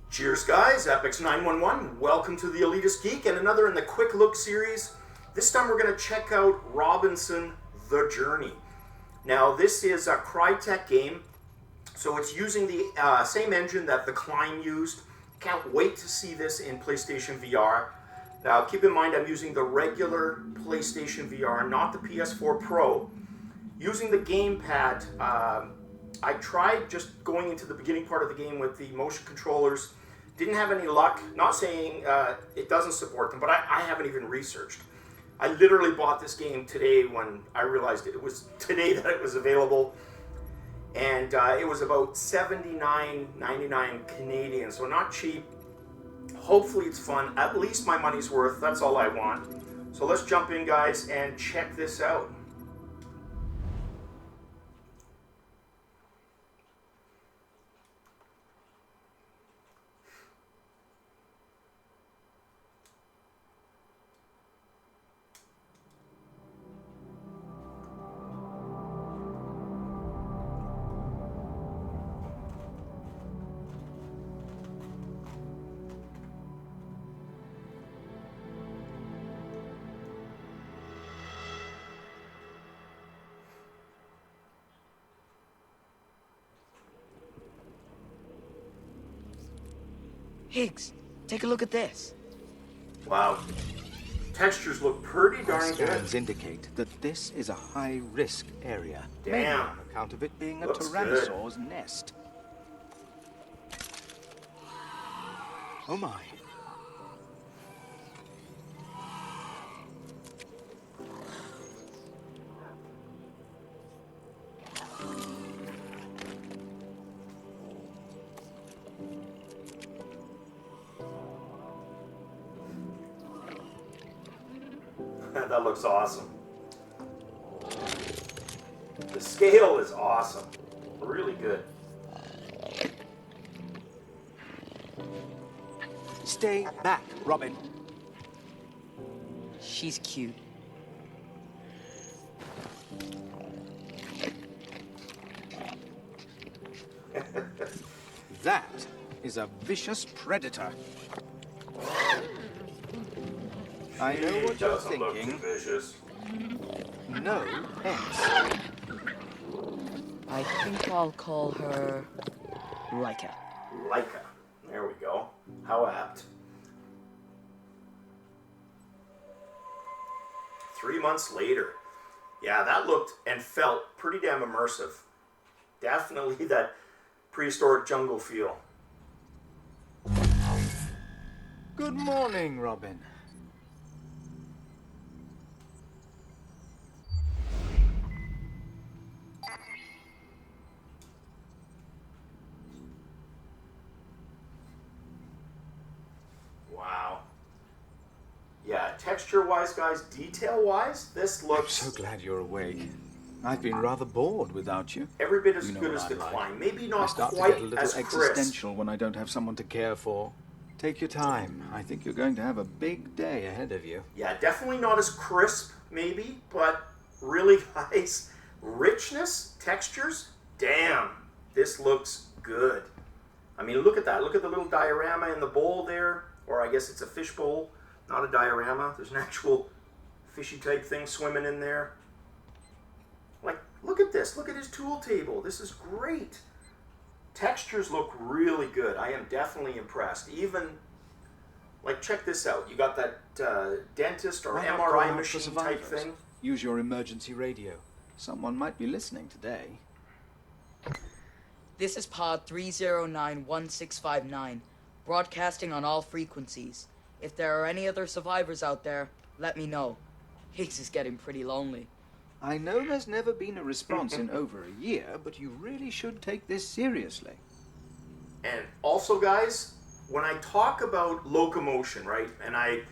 Cheers guys, Epix911, welcome to the Elitist Geek and another in the Quick Look series. This time we're going to check out Robinson The Journey. Now this is a Crytek game, so it's using the same engine that the Climb used. Can't wait to see this in PlayStation VR. Now keep in mind I'm using the regular PlayStation VR, not the PS4 Pro. Using the gamepad, I tried just going into the beginning part of the game with the motion controllers. Didn't have any luck. Not saying it doesn't support them, but I haven't even researched. I literally bought this game today when I realized it was today that it was available. And it was about $79.99 Canadian, so not cheap. Hopefully it's fun. At least my money's worth. That's all I want. So let's jump in, guys, and check this out. Higgs, take a look at this. Wow. Textures look pretty darn good. Scans indicate that this is a high-risk area. Damn. Mainly on account of it being a Looks tyrannosaur's nest. Oh my. That looks awesome. The scale is awesome. Really good. Stay back, Robin. She's cute. That is a vicious predator. I know what you're Doesn't look thinking. too vicious. No pets. I think I'll call her Laika. Laika. There we go. How apt. 3 months later. Yeah, that looked and felt pretty damn immersive. Definitely that prehistoric jungle feel. Good morning, Robin. Wow. Yeah, texture-wise, guys, detail-wise, this I'm looks so glad you're awake. I've been rather bored without you. every bit as You know good what as the I like. Climb. Maybe I not start to quite get a little as crisp. existential when I don't have someone to care for. Take your time. I think you're going to have a big day ahead of you. Yeah, definitely not as crisp, maybe, but really nice. Richness, textures, damn, this looks good. I mean, look at that. Look at the little diorama in the bowl there, or I guess it's a fish bowl, not a diorama. There's an actual fishy type thing swimming in there. Like, look at this. Look at his tool table. This is great. Textures look really good. I am definitely impressed. Even, like, check this out. You got that dentist or Why not call MRI out for machine type survivors? thing. Use your emergency radio. Someone might be listening today. This is pod 3091659, broadcasting on all frequencies. If there are any other survivors out there, let me know. Higgs is getting pretty lonely. I know there's never been a response in over a year, but you really should take this seriously. And also, guys, when I talk about locomotion, right, and I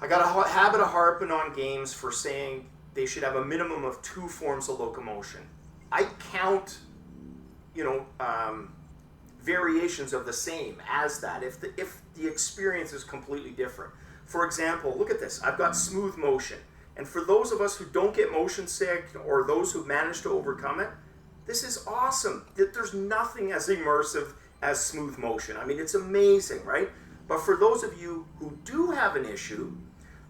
got a habit of harping on games for saying they should have a minimum of 2 forms of locomotion. I count, variations of the same as that if the experience is completely different. For example, look at this. I've got smooth motion. And for those of us who don't get motion sick or those who manage to overcome it, this is awesome. There's nothing as immersive as smooth motion. I mean, it's amazing, right? But for those of you who do have an issue,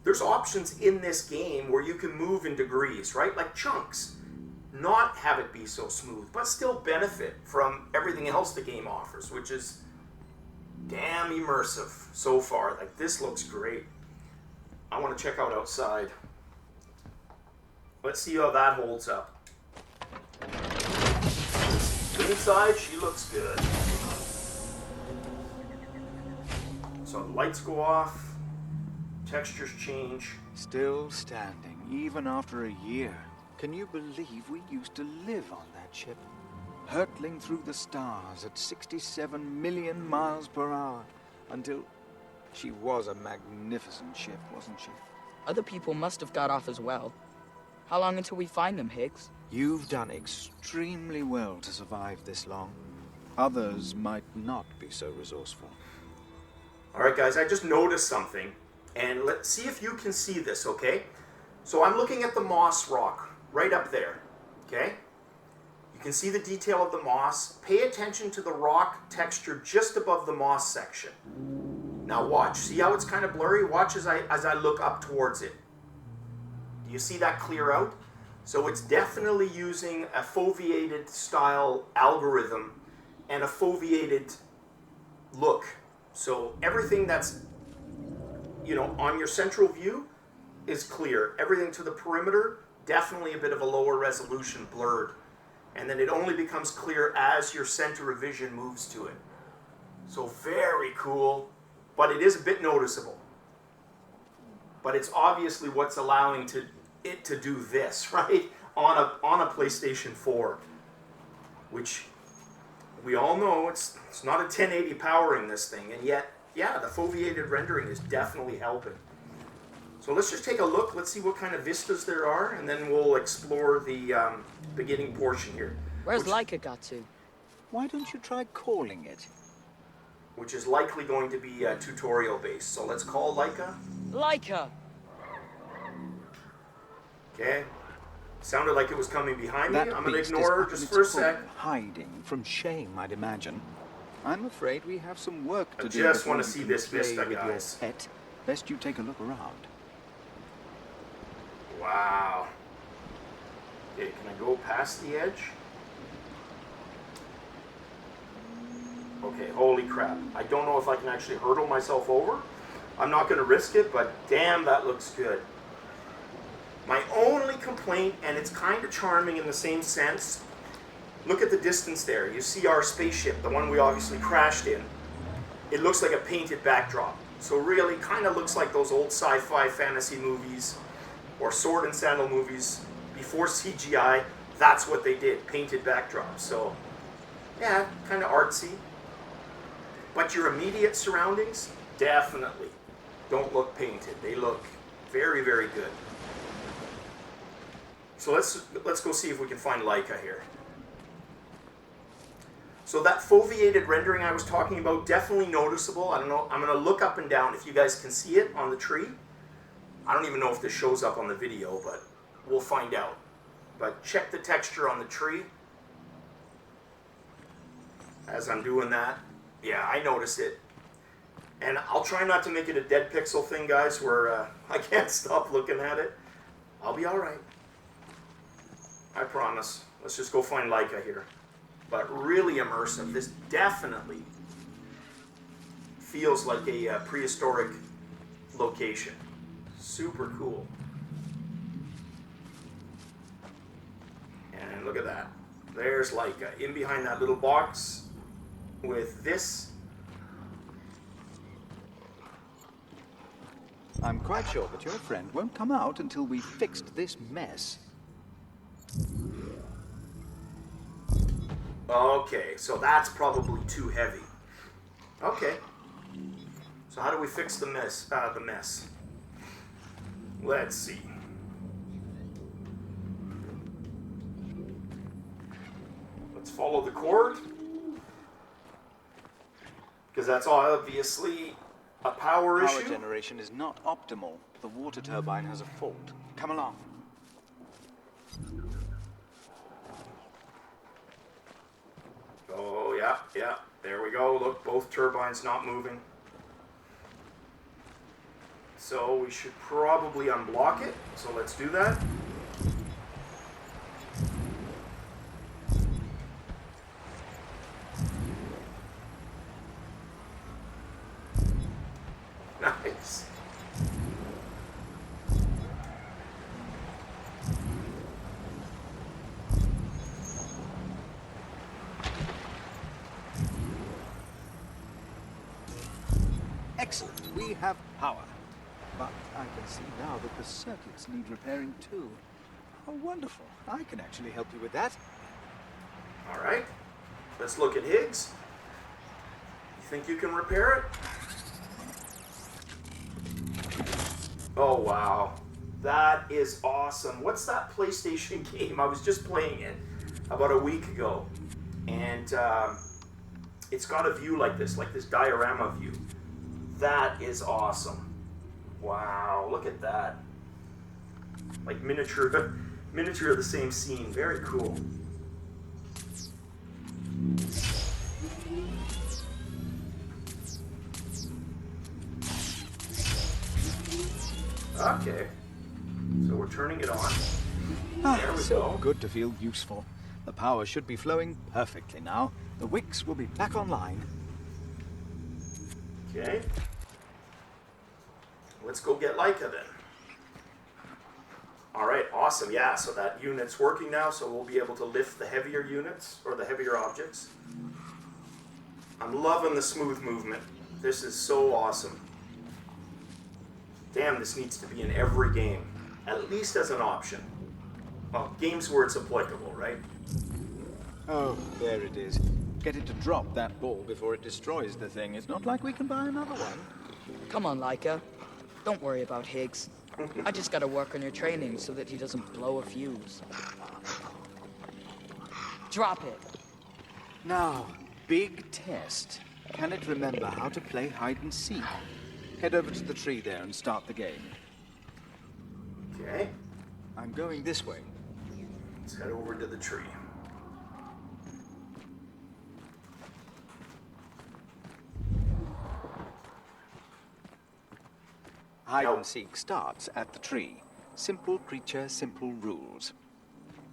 there's options in this game where you can move in degrees, right? Like chunks. Not have it be so smooth, but still benefit from everything else the game offers, which is damn immersive so far. Like, this looks great. I want to check out outside. Let's see how that holds up. Inside, she looks good. So the lights go off, textures change. Still standing, even after a year. Can you believe we used to live on that ship? Hurtling through the stars at 67 million miles per hour. Until... She was a magnificent ship, wasn't she? Other people must have got off as well. How long until we find them, Higgs? You've done extremely well to survive this long. Others might not be so resourceful. All right, guys, I just noticed something. And let's see if you can see this, okay? So I'm looking at the moss rock right up there, okay? You can see the detail of the moss. Pay attention to the rock texture just above the moss section. Now watch. See how it's kind of blurry? Watch as I look up towards it. Do you see that clear out? So it's definitely using a foveated style algorithm and a foveated look. So everything that's, you know, on your central view is clear. Everything to the perimeter, definitely a bit of a lower resolution, blurred. And then it only becomes clear as your center of vision moves to it. So very cool, but it is a bit noticeable. But it's obviously what's allowing it to do this, right? On a PlayStation 4, which we all know it's not a 1080 powering this thing, and yet, yeah, the foveated rendering is definitely helping. So let's just take a look. Let's see what kind of vistas there are, and then we'll explore the beginning portion here. Where's Laika got to? Why don't you try calling it? Which is likely going to be tutorial based. So let's call Laika. Laika! Okay. Sounded like it was coming behind me. That I'm going to beast ignore her is just on its for a sec. own, hiding from shame, I'd imagine. I'm afraid we have some work to I do. just before want to you see can this play vista, with your guys. pet. Best you take a look around. Wow. Okay, can I go past the edge? Okay, holy crap. I don't know if I can actually hurdle myself over. I'm not going to risk it, but damn, that looks good. My only complaint, and it's kind of charming in the same sense, look at the distance there. You see our spaceship, the one we obviously crashed in. It looks like a painted backdrop. So really, kind of looks like those old sci-fi fantasy movies or sword and sandal movies before CGI. That's what they did, painted backdrops. So, yeah, kind of artsy. But your immediate surroundings, definitely don't look painted. They look very, very good. So let's go see if we can find Laika here. So that foveated rendering I was talking about, definitely noticeable. I don't know, I'm going to look up and down if you guys can see it on the tree. I don't even know if this shows up on the video, but we'll find out. But check the texture on the tree. As I'm doing that, yeah, I notice it. And I'll try not to make it a dead pixel thing, guys, where I can't stop looking at it. I'll be all right. I promise. Let's just go find Laika here. But really immersive. This definitely feels like a prehistoric location. Super cool. And look at that. There's Laika in behind that little box with this. I'm quite sure that your friend won't come out until we've fixed this mess. Okay, so that's probably too heavy. Okay. So how do we fix the mess? Let's see. Let's follow the cord. Because that's obviously a power issue. Power generation is not optimal. The water turbine has a fault. Come along. Oh, yeah. There we go. Look, both turbines not moving. So we should probably unblock it. So let's do that. Nice. Excellent. We have power. But I can see now that the circuits need repairing too. Oh, wonderful. I can actually help you with that. All right. Let's look at Higgs. You think you can repair it? Oh, wow. That is awesome. What's that PlayStation game? I was just playing it about a week ago. And it's got a view like this diorama view. That is awesome. Wow, look at that. Like miniature of the same scene. Very cool. Okay. So we're turning it on. There we So go. good to feel useful. The power should be flowing perfectly now. The wicks will be back online. Okay. Let's go get Laika then. All right, awesome. Yeah, so that unit's working now, so we'll be able to lift the heavier units, or the heavier objects. I'm loving the smooth movement. This is so awesome. Damn, this needs to be in every game, at least as an option. Well, games where it's applicable, right? Oh, there it is. Get it to drop that ball before it destroys the thing. It's not like we can buy another one. Come on, Laika. Don't worry about Higgs. I just gotta work on your training so that he doesn't blow a fuse. Drop it. Now, big test. Can it remember how to play hide and seek? Head over to the tree there and start the game. Okay, I'm going this way. let's head over to the tree. Hide and seek starts at the tree. Simple creature, simple rules.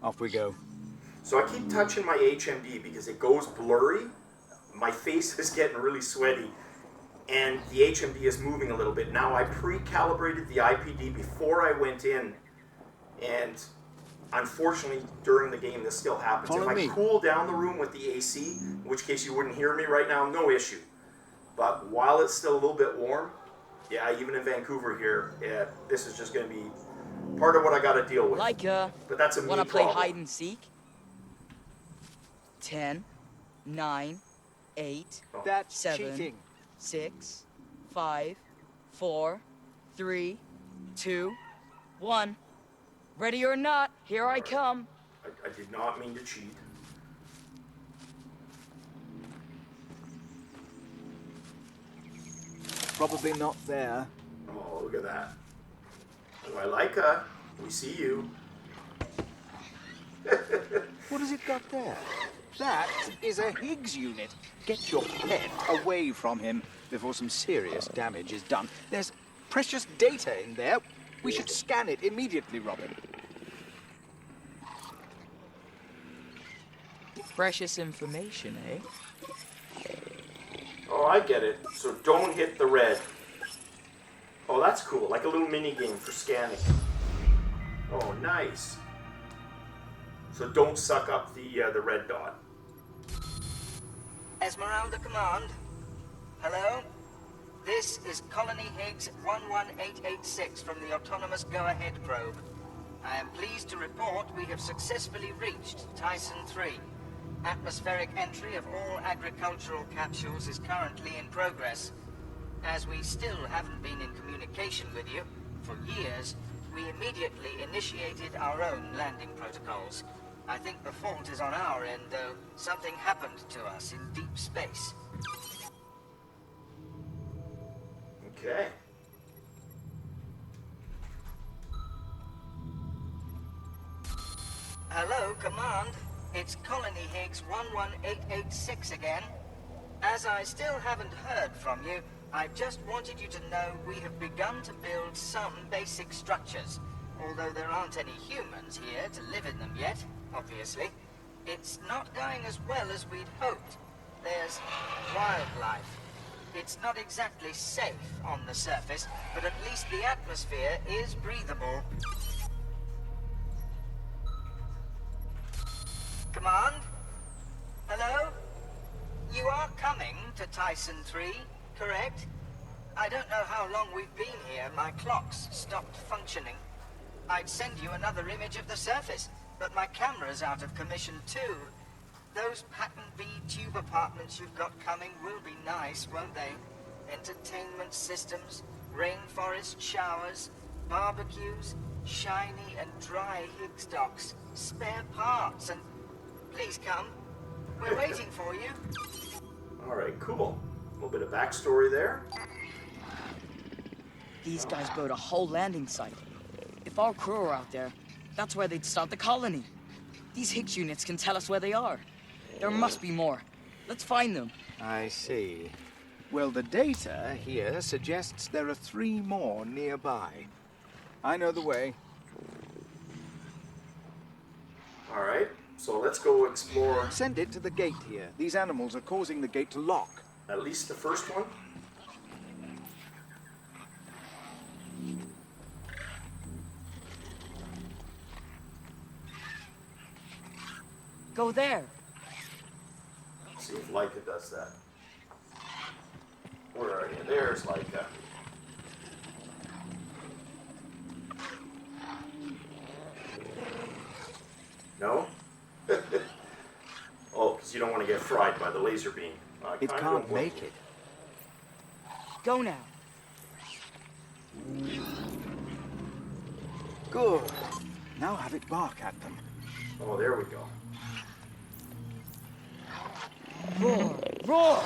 Off we go. So I keep touching my HMD because it goes blurry. My face is getting really sweaty, and the HMD is moving a little bit. Now I pre-calibrated the IPD before I went in, and unfortunately during the game this still happens. Follow if me. I cool down the room with the AC, in which case you wouldn't hear me right now, no issue. But while it's still a little bit warm, yeah, even in Vancouver here, yeah, this is just going to be part of what I got to deal with. Laika, But that's a me wanna play problem. hide and seek? 10, 9, 8, That's 7, cheating. 6, 5, 4, 3, 2, 1. Ready or not, here I come. I did not mean to cheat. Probably not there. Oh, look at that. Oh, I like her. We see you. What has it got there? That is a Higgs unit. Get your pet away from him before some serious damage is done. There's precious data in there. We should scan it immediately, Robin. Precious information, eh? Oh, I get it. So don't hit the red. Oh, that's cool. Like a little mini game for scanning. Oh, nice. So don't suck up the red dot. Esmeralda Command. Hello? This is Colony Higgs 11886 from the Autonomous Go-Ahead probe. I am pleased to report we have successfully reached Tyson 3. Atmospheric entry of all agricultural capsules is currently in progress. As we still haven't been in communication with you for years, we immediately initiated our own landing protocols. I think the fault is on our end, though. Something happened to us in deep space. Okay. Hello, Command. It's Colony Higgs 11886 again. As I still haven't heard from you, I just wanted you to know we have begun to build some basic structures. Although there aren't any humans here to live in them yet, obviously. It's not going as well as we'd hoped. There's wildlife. It's not exactly safe on the surface, but at least the atmosphere is breathable. Command? Hello? You are coming to Tyson 3, correct? I don't know how long we've been here. My clock's stopped functioning. I'd send you another image of the surface, but my camera's out of commission too. Those pattern B tube apartments you've got coming will be nice, won't they? Entertainment systems, rainforest showers, barbecues, shiny and dry Higgs docks, spare parts, and please come. We're waiting for you. All right, cool. A little bit of backstory there. These guys built a whole landing site. If our crew are out there, that's where they'd start the colony. These Higgs units can tell us where they are. There must be more. Let's find them. I see. Well, the data here suggests there are 3 more nearby. I know the way. All right, so let's go explore Send it to the gate here. These animals are causing the gate to lock. at least the first one. Go there. See if Laika does that. Where are you? There's Laika. No? Oh, because you don't want to get fried by the laser beam. I It kinda can't don't want make to. it. Go now. Good. Now have it bark at them. Oh, there we go. Roar! Roar!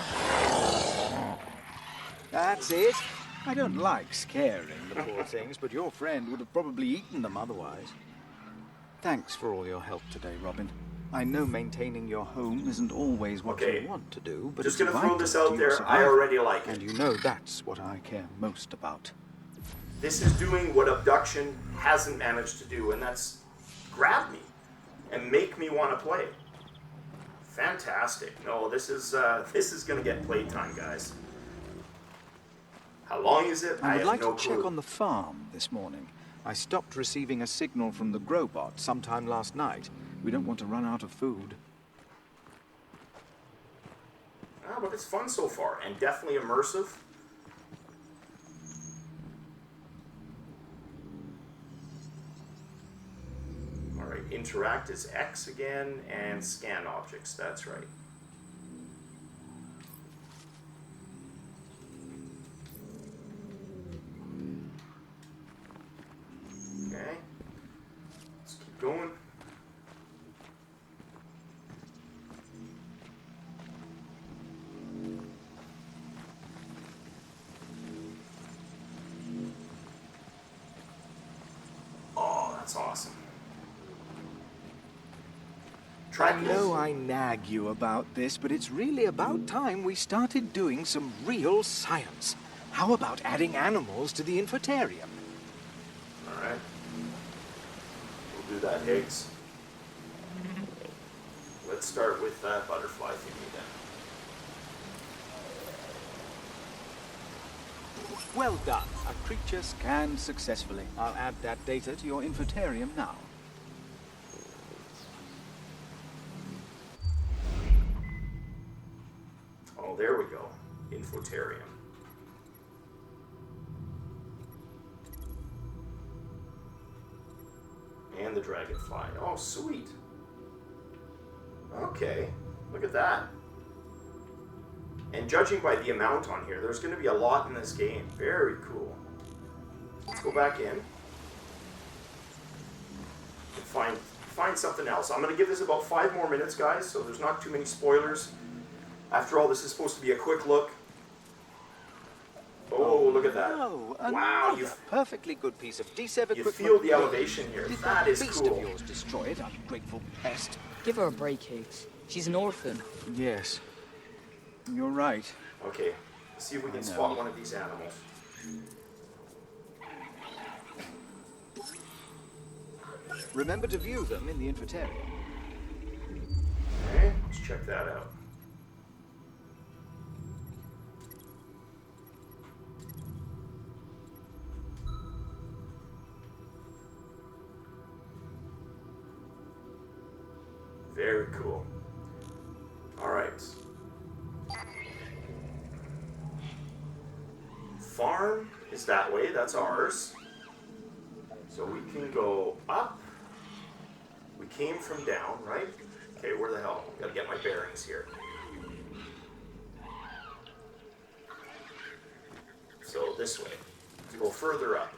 That's it. I don't like scaring the poor things, but your friend would have probably eaten them otherwise. Thanks for all your help today, Robin. I know maintaining your home isn't always what Okay. you want to do, but Just it's gonna throw vital this to out your there. I survival. already like it. And you know that's what I care most about. This is doing what Abduction hasn't managed to do, and that's grab me and make me want to play. Fantastic. No, this is going to get playtime, guys. How long is it? I would have like no to check clue. on the farm this morning. I stopped receiving a signal from the Grobot sometime last night. We don't want to run out of food. Ah, but it's fun so far, and definitely immersive. All right, interact is X again, and scan objects. That's right. Okay, let's keep going. Oh, that's awesome. I know I nag you about this, but it's really about time we started doing some real science. How about adding animals to the infotarium? All right. We'll do that, Higgs. Let's start with that butterfly thingy then. Well done. A creature scanned successfully. I'll add that data to your infotarium now. Oh, there we go. Infotarium. And the dragonfly. Oh, sweet. Okay, look at that. And judging by the amount on here, there's going to be a lot in this game. Very cool. Let's go back in and find something else. I'm going to give this about 5 more minutes, guys, so there's not too many spoilers. After all, this is supposed to be a quick look. Oh, look at that. Oh, Wow, another perfectly good piece of D7 you equipment. feel the elevation here. Did That is beast cool. of yours destroy it, ungrateful pest? Give her a break, Higgs. She's an orphan. Yes. You're right. Okay, let's see if we can spot one of these animals. Remember to view them in the infotainment. Okay, let's check that out. Very cool. All right. Farm is that way, that's ours. So we can go up. We came from down, right? Okay, where the hell? Gotta get my bearings here. So this way. Let's go further up.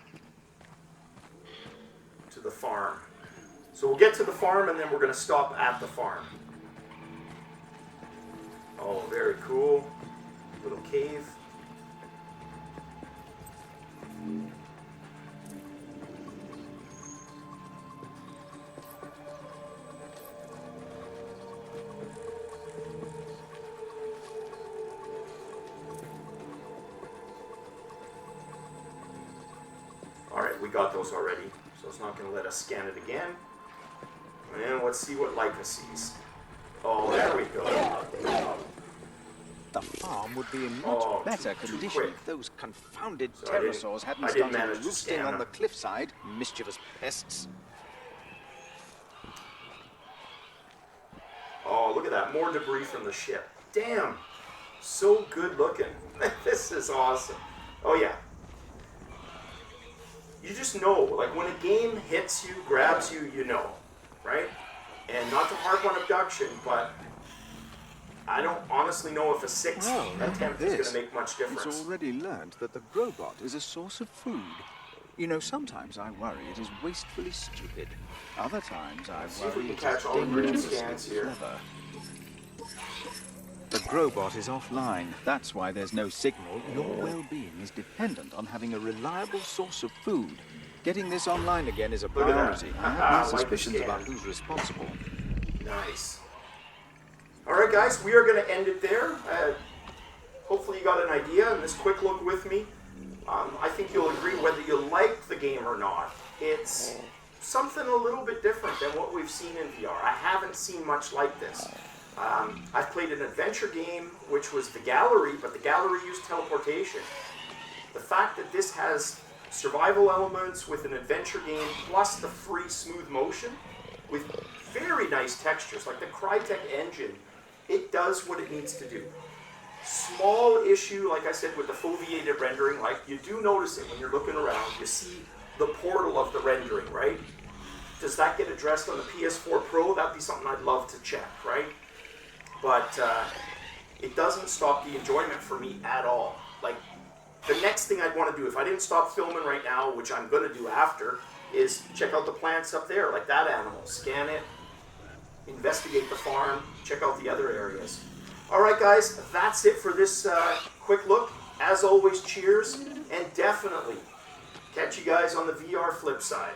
To the farm. So we'll get to the farm and then we're gonna stop at the farm. Oh, very cool. Little cave. Alright, we got those already, so it's not going to let us scan it again. And let's see what Laika sees. Oh, there we go. The farm would be in much better condition if those confounded So pterosaurs hadn't I didn't started manage to roosting scan on the them. cliffside. Mischievous pests. Oh, look at that. More debris from the ship. Damn. So good looking. This is awesome. Oh, yeah. You just know, like when a game hits you, grabs you, you know, right? And not to harp on abduction, but I don't honestly know if a sixth attempt is going to make much difference. It's already learned that the Grobot is a source of food. You know, sometimes I worry it is wastefully stupid. Other times I See if we worry can it catch is all the green dangerously scans here. clever. The Grobot is offline. That's why there's no signal. Your well-being is dependent on having a reliable source of food. Getting this online again is a at that. priority. I have my Like suspicions the about scan. who's responsible. Nice. All right, guys, we are going to end it there. Hopefully you got an idea in this quick look with me. I think you'll agree whether you like the game or not. It's something a little bit different than what we've seen in VR. I haven't seen much like this. I've played an adventure game, which was the Gallery, but the Gallery used teleportation. The fact that this has survival elements with an adventure game, plus the free smooth motion, with very nice textures, like the Crytek engine, it does what it needs to do. Small issue, like I said, with the foveated rendering, like you do notice it when you're looking around, you see the portal of the rendering, right? Does that get addressed on the PS4 Pro? That'd be something I'd love to check, right? But it doesn't stop the enjoyment for me at all. Like, the next thing I'd want to do, if I didn't stop filming right now, which I'm going to do after, is check out the plants up there, like that animal. Scan it, investigate the farm, check out the other areas. All right, guys, that's it for this quick look. As always, cheers, and definitely catch you guys on the VR flip side.